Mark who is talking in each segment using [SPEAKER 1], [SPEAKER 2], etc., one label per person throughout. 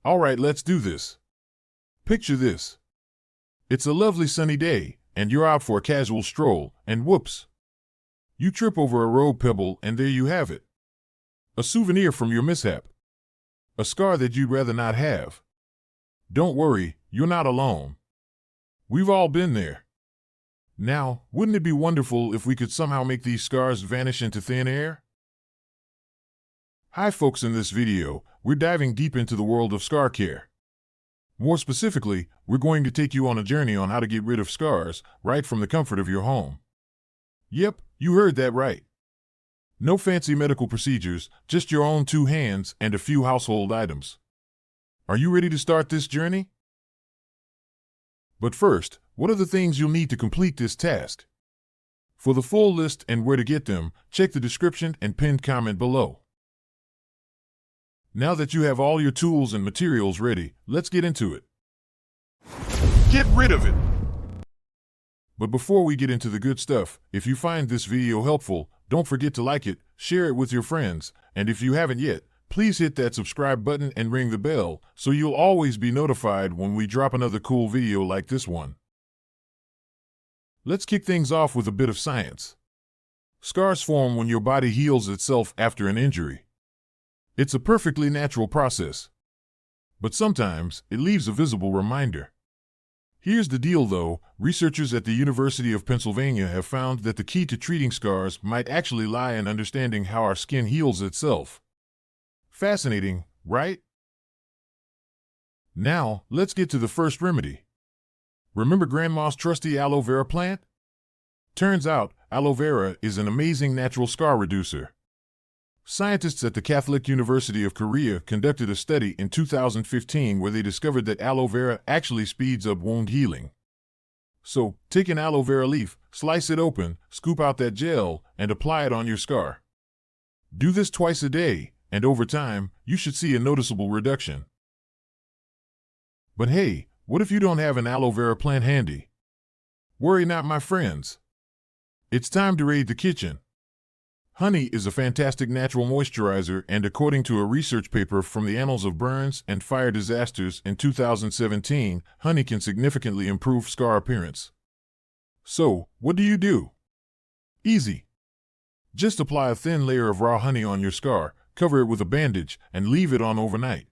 [SPEAKER 1] All right, let's do this. Picture this. It's a lovely sunny day, and you're out for a casual stroll, and whoops. You trip over a road pebble, and there you have it. A souvenir from your mishap. A scar that you'd rather not have. Don't worry, you're not alone. We've all been there. Now, wouldn't it be wonderful if we could somehow make these scars vanish into thin air? Hi folks, in this video, we're diving deep into the world of scar care. More specifically, we're going to take you on a journey on how to get rid of scars right from the comfort of your home. Yep, you heard that right. No fancy medical procedures, just your own 2 hands and a few household items. Are you ready to start this journey? But first, what are the things you'll need to complete this task? For the full list and where to get them, check the description and pinned comment below. Now that you have all your tools and materials ready, let's get into it. Get rid of it! But before we get into the good stuff, if you find this video helpful, don't forget to like it, share it with your friends, and if you haven't yet, please hit that subscribe button and ring the bell so you'll always be notified when we drop another cool video like this one. Let's kick things off with a bit of science. Scars form when your body heals itself after an injury. It's a perfectly natural process. But sometimes, it leaves a visible reminder. Here's the deal though, researchers at the University of Pennsylvania have found that the key to treating scars might actually lie in understanding how our skin heals itself. Fascinating, right? Now, let's get to the first remedy. Remember Grandma's trusty aloe vera plant? Turns out, aloe vera is an amazing natural scar reducer. Scientists at the Catholic University of Korea conducted a study in 2015 where they discovered that aloe vera actually speeds up wound healing. So, take an aloe vera leaf, slice it open, scoop out that gel, and apply it on your scar. Do this twice a day, and over time, you should see a noticeable reduction. But hey, what if you don't have an aloe vera plant handy? Worry not, my friends. It's time to raid the kitchen. Honey is a fantastic natural moisturizer, and according to a research paper from the Annals of Burns and Fire Disasters in 2017, honey can significantly improve scar appearance. So, what do? Easy. Just apply a thin layer of raw honey on your scar, cover it with a bandage, and leave it on overnight.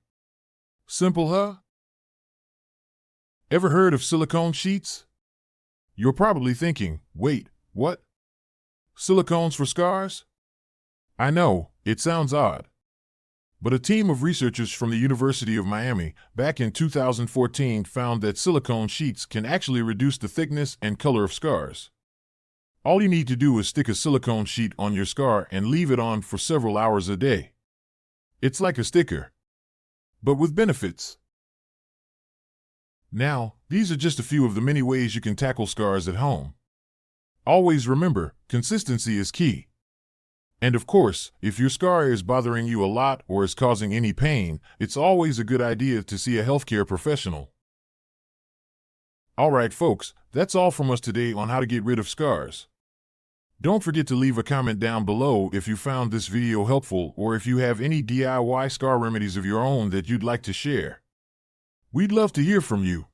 [SPEAKER 1] Simple, huh? Ever heard of silicone sheets? You're probably thinking, wait, what? Silicones for scars? I know, it sounds odd. But a team of researchers from the University of Miami back in 2014 found that silicone sheets can actually reduce the thickness and color of scars. All you need to do is stick a silicone sheet on your scar and leave it on for several hours a day. It's like a sticker, but with benefits. Now, these are just a few of the many ways you can tackle scars at home. Always remember, consistency is key. And of course, if your scar is bothering you a lot or is causing any pain, it's always a good idea to see a healthcare professional. Alright folks, that's all from us today on how to get rid of scars. Don't forget to leave a comment down below if you found this video helpful or if you have any DIY scar remedies of your own that you'd like to share. We'd love to hear from you.